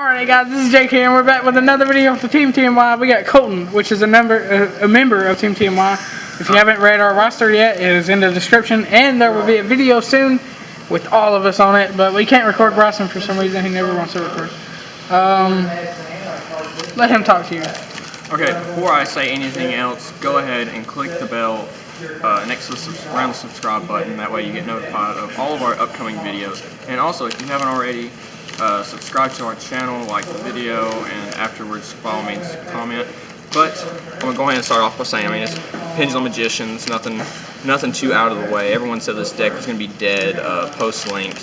Alright guys, this is Jake here and we're back with another video for Team TMY. We got Colton, which is a member of Team TMY. If you haven't read our roster yet, it is in the description, and there will be a video soon with all of us on it, but we can't record Bryson for some reason. He never wants to record. Let him talk to you. Okay, before I say anything else, go ahead and click the bell next to around the subscribe button. That way you get notified of all of our upcoming videos. And also, if you haven't already, subscribe to our channel, like the video, and afterwards, by all means, comment. But I'm gonna go ahead and start off by saying, I mean, it's Pendulum Magicians, nothing too out of the way. Everyone said this deck was gonna be dead post-link.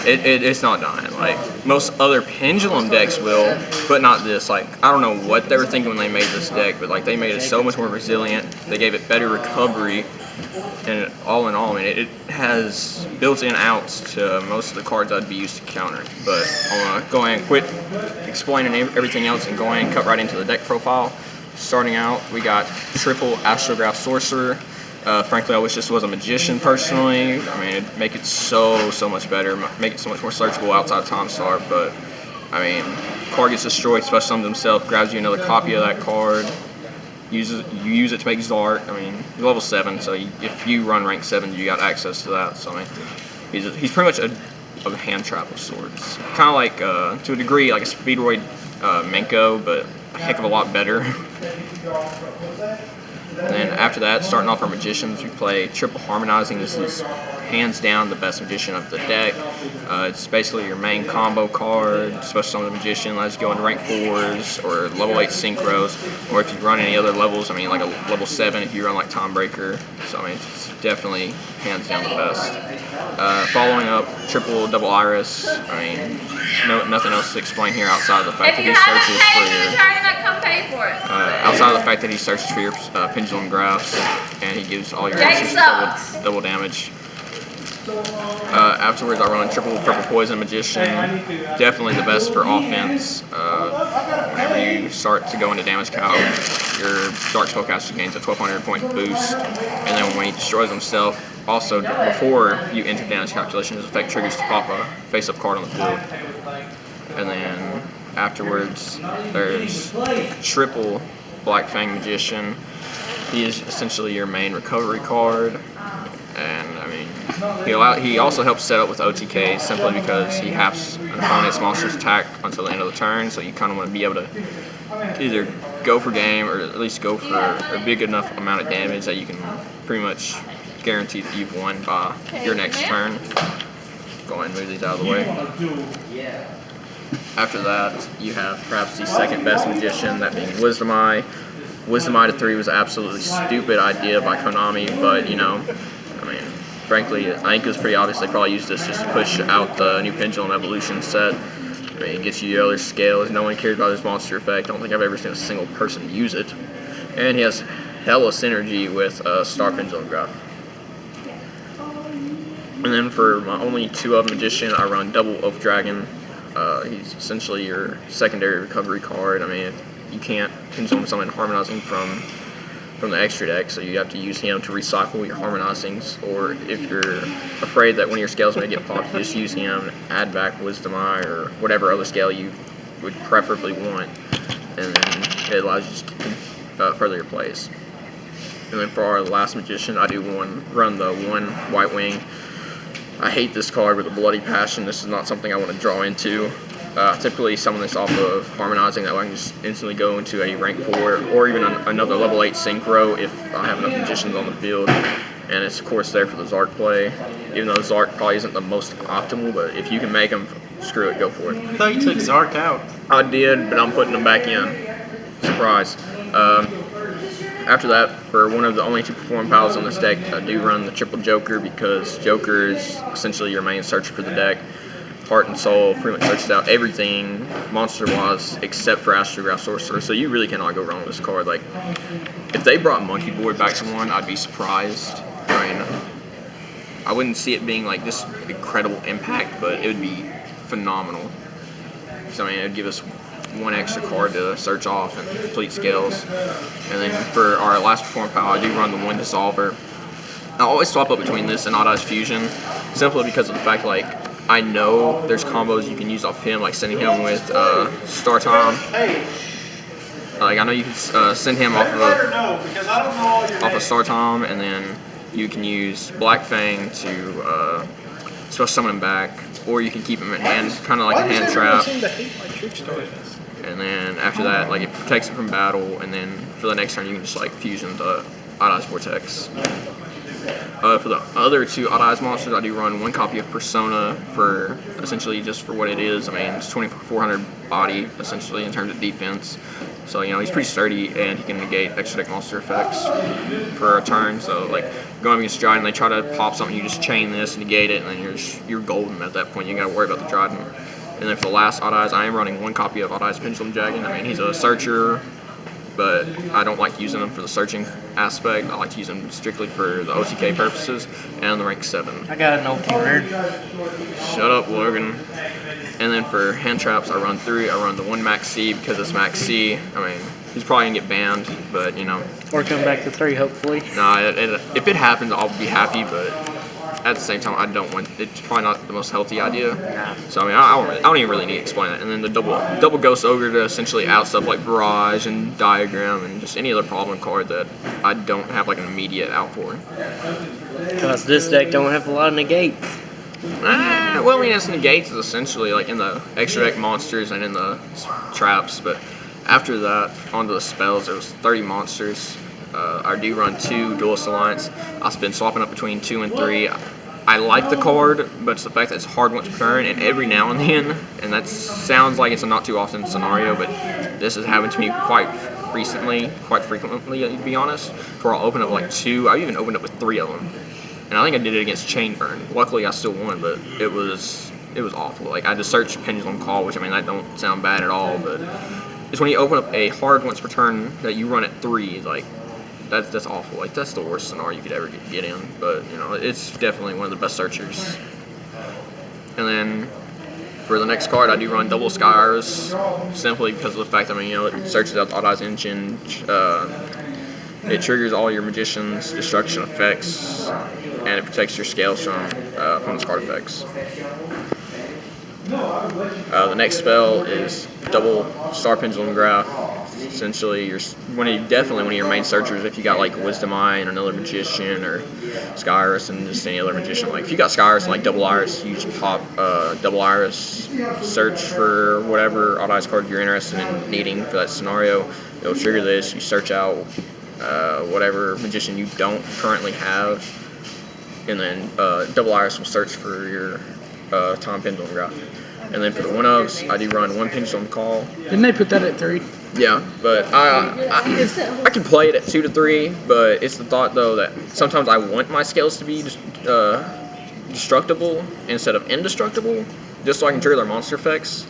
It's not dying. Like most other Pendulum decks will, but not this. Like, I don't know what they were thinking when they made this deck, but like they made it so much more resilient. They gave it better recovery, and all in all, I mean, it has built-in outs to most of the cards I'd be used to countering. But I'm gonna go ahead and quit explaining everything else and go ahead and cut right into the deck profile. Starting out, we got triple Astrograph Sorcerer. Frankly, I wish this was a Magician personally. I mean, it'd make it so much better, make it so much more searchable outside of Time Star. But I mean, card gets destroyed, special summons himself, grabs you another copy of that card. You use it to make Zark. I mean, he's level 7, so if you run rank 7, you got access to that. So I mean, he's pretty much a hand trap of sorts. Kind of like, to a degree, like a Speedroid Menko, but a heck of a lot better. And then after that, starting off our Magicians, we play Triple Harmonizing. This is hands down the best Magician of the deck. It's basically your main combo card, especially on the Magician. Let's go into rank 4s or level 8 synchros, or if you run any other levels, I mean like a level 7 if you run like Timebreaker. So I mean, it's definitely hands down the best. Following up, Triple Double Iris. I mean, nothing else to explain here outside of the fact that he searches for your Pendulum Graphs, and he gives all your answers double damage. Afterwards, I run Triple Purple Poison Magician. Definitely the best for offense. Whenever you start to go into damage cow, your Dark Spellcaster gains a 1200 point boost, and then when he destroys himself, also before you enter damage calculation, his effect triggers to pop a face-up card on the field. And then afterwards, there's Triple Black Fang Magician. He is essentially your main recovery card, and I mean, he also helps set up with OTK simply because he halves an opponent's monster's attack until the end of the turn, so you kind of want to be able to either go for game or at least go for a big enough amount of damage that you can pretty much guarantee that you've won by your next turn. Go ahead and move these out of the way. After that, you have perhaps the second best Magician, that being Wisdom Eye. Wisdom Eye to 3 was an absolutely stupid idea by Konami, but, you know, I mean, frankly, I think it was pretty obvious they probably used this just to push out the new Pendulum Evolution set. I mean, it gets you other scales. No one cares about his monster effect. I don't think I've ever seen a single person use it. And he has hella synergy with Star Pendulum Graph. And then for my only 2-of Magician, I run Double Oath Dragon. He's essentially your secondary recovery card. I mean, you can't Pendulum summon Harmonizing from the extra deck, so you have to use him to recycle your Harmonizings, or if you're afraid that one of your scales may get popped, you just use him, add back Wisdom Eye, or whatever other scale you would preferably want, and then it allows you to further your plays. And then for our last Magician, I do run the 1 White Wing. I hate this card with a bloody passion. This is not something I want to draw into. Typically summon this off of Harmonizing, that way I can just instantly go into a rank 4 or even another level 8 synchro if I have enough Magicians on the field. And it's of course there for the Zark play, even though Zark probably isn't the most optimal, but if you can make them, screw it, go for it. I thought you took Zark out. I did, but I'm putting them back in. Surprise. After that, for one of the only 2 Perform Pals on this deck, I do run the Triple Joker because Joker is essentially your main searcher for the deck. Heart and Soul pretty much searches out everything monster-wise except for Astrograph Sorcerer, so you really cannot go wrong with this card. Like, if they brought Monkey Board back to 1, I'd be surprised. I mean, I wouldn't see it being like this incredible impact, but it would be phenomenal. So I mean, it would give us 1 extra card to search off and complete scales. And then for our last Perform Pal, I do run the 1 Dissolver. I always swap up between this and Odd Eyes Fusion, simply because of the fact, like, I know there's combos you can use off him, like sending him with Star Tom. Like I know you can send him off of Star Tom, and then you can use Black Fang to special summon him back, or you can keep him in hand, kind of like a hand trap. And then after that, like it protects it from battle, and then for the next turn you can just like fuse into Odd Eyes Vortex. For the other two Odd Eyes monsters, I do run one copy of Persona for essentially just for what it is. I mean, it's 2400 body essentially in terms of defense. So you know he's pretty sturdy, and he can negate extra deck monster effects for a turn. So like going against Dryden, they try to pop something, you just chain this, negate it, and then you're golden at that point. You got to worry about the Dryden. And then for the last Odd Eyes, I am running one copy of Odd Eyes Pendulum Dragon. I mean, he's a searcher, but I don't like using him for the searching aspect. I like to use him strictly for the OTK purposes and the rank 7. I got an OT rare. Shut up, Logan. And then for hand traps, I run 3. I run the 1 Max C because it's Max C. I mean, he's probably going to get banned, but, you know. Or come back to 3, hopefully. Nah, if it happens, I'll be happy, but at the same time, I don't want. It's probably not the most healthy idea. So I mean, I don't even really need to explain that. And then the double Ghost Ogre to essentially out stuff like Barrage and Diagram and just any other problem card that I don't have like an immediate out for. Because this deck don't have a lot of negates. Well, I mean, it's negates is essentially like in the extra deck monsters and in the traps. But after that, onto the spells, there was 30 monsters. I do run 2 Duelist Alliance. I've been swapping up between 2 and 3. I like the card, but it's the fact that it's hard once per turn, and every now and then, and that sounds like it's a not too often scenario, but this has happened to me quite frequently, to be honest, where I'll open up like 2. I even opened up with 3 of them, and I think I did it against Chainburn. Luckily, I still won, but it was awful. Like I just searched Pendulum Call, which I mean that don't sound bad at all, but it's when you open up a hard once per turn that you run at 3, like. That's awful. Like that's the worst scenario you could ever get in. But you know, it's definitely one of the best searchers. And then for the next card, I do run double Sky Iris, simply because of the fact that I mean, you know, it searches out the Odd Eyes engine. It triggers all your Magician's destruction effects, and it protects your scales from opponent's card effects. The next spell is double Star Pendulum Graph. Essentially, definitely one of your main searchers if you got like Wisdom Eye and another Magician, or Sky Iris and just any other Magician. Like if you got Sky Iris and like Double Iris, you just pop Double Iris, search for whatever Odd Eyes card you're interested in needing for that scenario. It'll trigger this. You search out whatever Magician you don't currently have, and then Double Iris will search for your Tom Pendulum Graph. And then for the 1-ofs, I do run 1 Pendulum Call. Didn't they put that at 3? Yeah, but I can play it at 2 to 3, but it's the thought though that sometimes I want my scales to be destructible instead of indestructible, just so I can trigger their monster effects.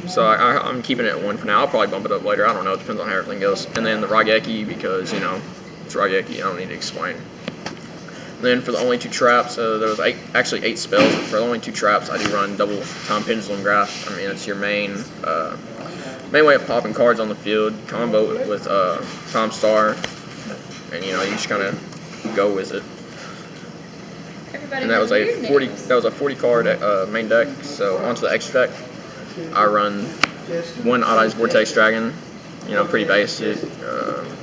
So I'm keeping it at 1 for now. I'll probably bump it up later. I don't know. It depends on how everything goes. And then the Raigeki, because you know it's Raigeki. I don't need to explain. Then for the only 2 traps, there was 8 spells. For the only 2 traps, I do run double Tom Pendulum Graph. I mean, it's your main way of popping cards on the field. Combo it with Tom Star, and you know you just kind of go with it. And that was a 40. That was a 40 card main deck. So onto the extra deck, I run 1 Odd Eyes Vortex Dragon. You know, pretty basic.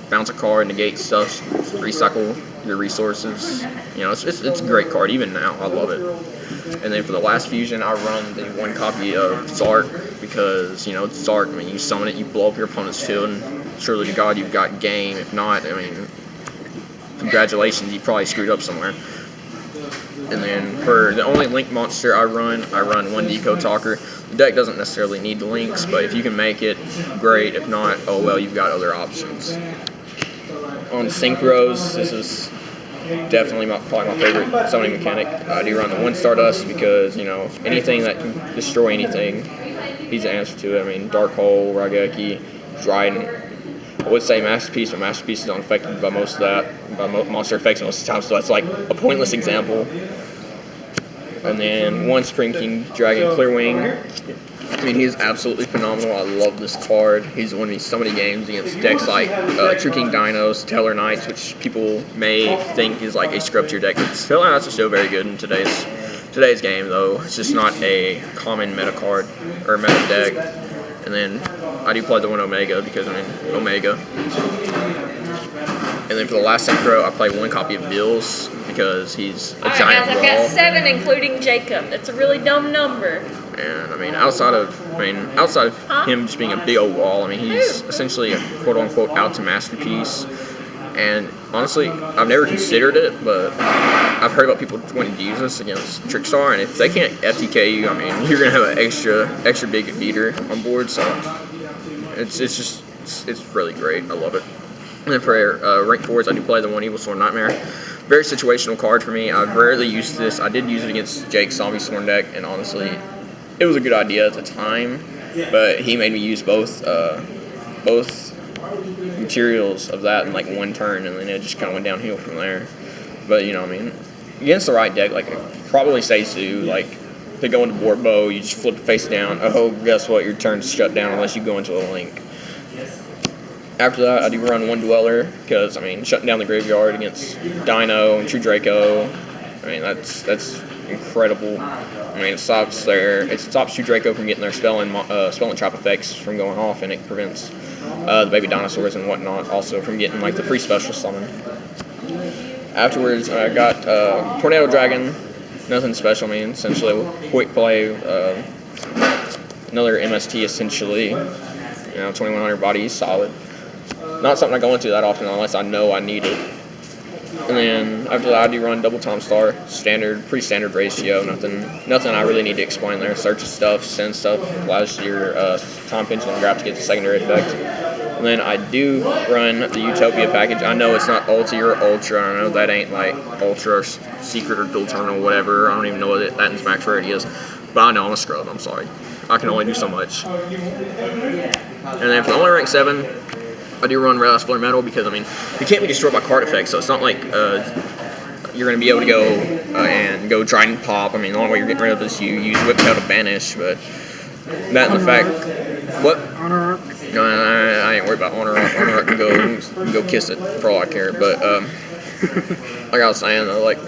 Bounce a card, negate stuff, recycle your resources. You know, it's a great card. Even now, I love it. And then for the last fusion, I run the 1 copy of Zark because, you know, it's Zark. I mean, you summon it, you blow up your opponent's field, and surely to God you've got game. If not, I mean, congratulations, you probably screwed up somewhere. And then for the only link monster I run 1 Deco Talker. The deck doesn't necessarily need the links, but if you can make it, great. If not, oh well, you've got other options. On Synchros, this is definitely probably my favorite summoning mechanic. I do run the 1 Stardust because, you know, anything that can destroy anything, he's the answer to it. I mean, Dark Hole, Raigeki, Dryden. I would say Masterpiece, but Masterpiece is unaffected by most of that, by monster effects most of the time, so that's like a pointless example. And then 1 Supreme King Dragon Clearwing. I mean, he's absolutely phenomenal. I love this card. He's won me so many games against decks like True King Dinos, Teller Knights, which people may think is like a scrub tier deck. But Teller Knights are still very good in today's today's game, though, it's just not a common meta card or meta deck. And then I do play the one Omega because, I mean, Omega. And then for the last Synchro, I play one copy of Bills because he's a Alright, giant guys, wall. I've got 7, including Jacob. That's a really dumb number. And I mean, outside of him just being a big old wall, I mean, he's essentially a quote unquote out to masterpiece. And honestly, I've never considered it, but I've heard about people wanting to use this against Trickstar, and if they can't FTK you, I mean, you're gonna have an extra big beater on board. So it's really great. I love it. And then for rank 4s, I do play the one Evil Storm Nightmare. Very situational card for me. I've rarely used this. I did use it against Jake's Zombie Storm deck, and honestly, it was a good idea at the time. But he made me use both materials of that in like one turn, and then it just kind of went downhill from there. But you know, I mean, against the right deck, like probably Seisu, like they go into board bow, you just flip it face down. Oh, guess what? Your turn's shut down unless you go into a link. After that, I do run one Dweller because I mean, shutting down the graveyard against Dino and True Draco. I mean, that's incredible. I mean, it stops True Draco from getting their spell and trap effects from going off, and it prevents the baby dinosaurs and whatnot also from getting like the free special summon. Afterwards, I got Tornado Dragon. Nothing special. I mean, essentially quick play. Another MST essentially. You know, 2100 body is solid. Not something I go into that often unless I know I need it. And then after that, I do run double Tom Star, pretty standard ratio. Nothing I really need to explain there. Search stuff, send stuff, flash your Time Pendulum graph to get the secondary effect. And then I do run the Utopia package. I know it's not Ulti or Ultra. I know that ain't like Ultra or Secret or Dual Turn or whatever. I don't even know what that in max rarity is. But I know I'm a scrub. I'm sorry. I can only do so much. And then for the only rank 7, I do run Red Ice Flare Metal because, I mean, you can't be destroyed by card effects, so it's not like you're going to be able to go and go Trident Pop. I mean, the only way you're getting rid of this, you use Whip Tail to banish, but that and the fact... What? Honor Arc. No, I ain't worried about Honor Arc. Honor Arc can go kiss it for all I care, but like I was saying, though, like,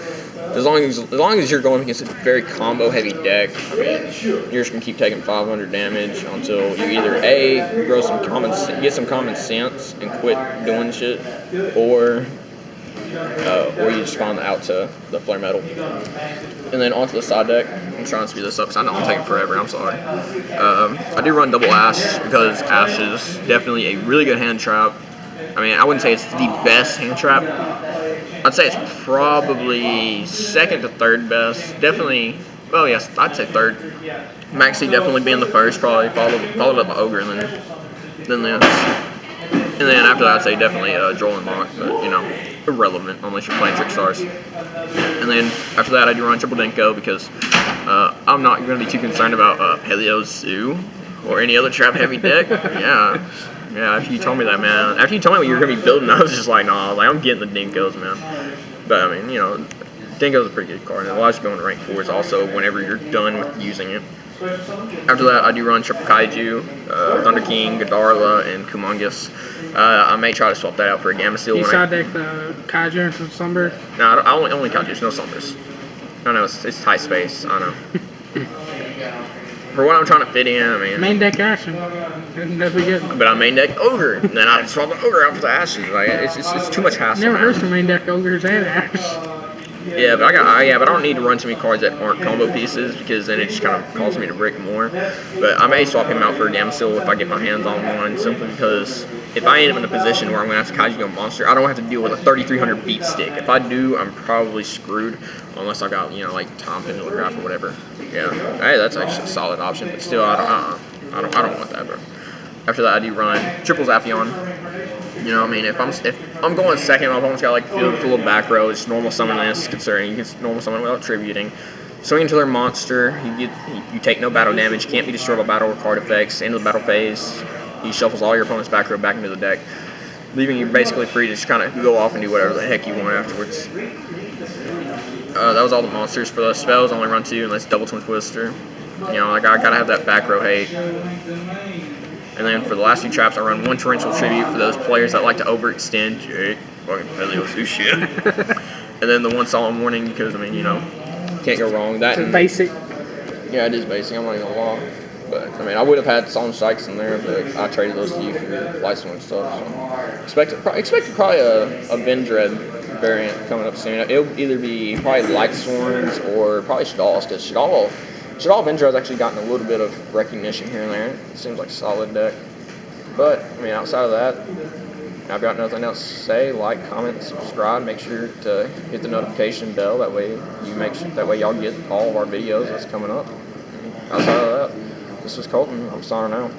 as long as you're going against a very combo-heavy deck, I mean, you're just gonna keep taking 500 damage until you either get some common sense and quit doing shit, or you just find out to the Flare Metal. And then onto the side deck. I'm trying to speed this up because I know I'm taking forever. I'm sorry. I do run double Ash because Ash is definitely a really good hand trap. I mean, I wouldn't say it's the best hand trap. I'd say it's probably second to third best. Definitely, well, yes, I'd say third. Maxie definitely being the first, probably followed up by Ogre, and then this. And then after that, I'd say definitely Droll and Mock, but you know, irrelevant unless you're playing Trickstars. And then after that, I do run Triple Denko because I'm not going to be too concerned about Paleo Zoo or any other trap heavy deck. Yeah, after you told me that, man. After you told me what you were going to be building, I was just like, nah, like, I'm getting the Dinkos, man. But, I mean, you know, Dinko's a pretty good card, and it allows you to go into rank 4s also whenever you're done with using it. After that, I do run Triple Kaiju, Thunder King, Godarla, and Kumongus. I may try to swap that out for a Gamma Steel. You side deck the Kaiju and some Sunbird? No, I only Kaiju, no Summers. I know, it's tight space, I know. For what I'm trying to fit in, I mean... Main deck Ashen. That'd be good. But I main deck Ogre, and then I swap an Ogre out for the Ashes. Like, it's too much hassle. Never man. heard some main deck Ogres and Ash. Yeah, but I don't need to run too many cards that aren't combo pieces because then it just kind of causes me to brick more. But I may swap him out for a Gamma Steel if I get my hands on one, simply because if I end up in a position where I'm going to have to Kaiju go monster, I don't have to deal with a 3,300 beat stick. If I do, I'm probably screwed unless I got, you know, like Tom Pendulum Graph or whatever. Yeah, hey, that's actually a solid option, but still, I don't want that, bro. After that, I do run Triple Zaphion. You know, I mean, if I'm going second, my opponent's got like field full of back row. It's normal summon this, considering you can normal summon without tributing. Swing into their monster. You take no battle damage. Can't be destroyed by battle or card effects. End of the battle phase, he shuffles all your opponent's back row back into the deck, leaving you basically free to just kind of go off and do whatever the heck you want afterwards. That was all the monsters. For the spells, I only run 2, and that's Double Twin Twister. You know, like I gotta have that back row hate. And then for the last 2 traps, I run 1 Torrential Tribute for those players that like to overextend. Jake, fucking Paleo Zoo shit. And then the 1 Solemn Warning because, I mean, you know, Can't go wrong. That It's and, basic. yeah, it is basic. I'm not even gonna lie. But I mean, I would have had Song Strikes in there, but I traded those to you for your light swing stuff. So expect probably a Vendred variant coming up soon. It'll either be probably light sworns or probably Shadal's, because Shadal Vendred's actually gotten a little bit of recognition here and there. It seems like a solid deck. But I mean, outside of that, I've got nothing else to say. Like, comment, subscribe. Make sure to hit the notification bell. That way y'all get all of our videos that's coming up. Outside of that, this is Colton. I'm signing out.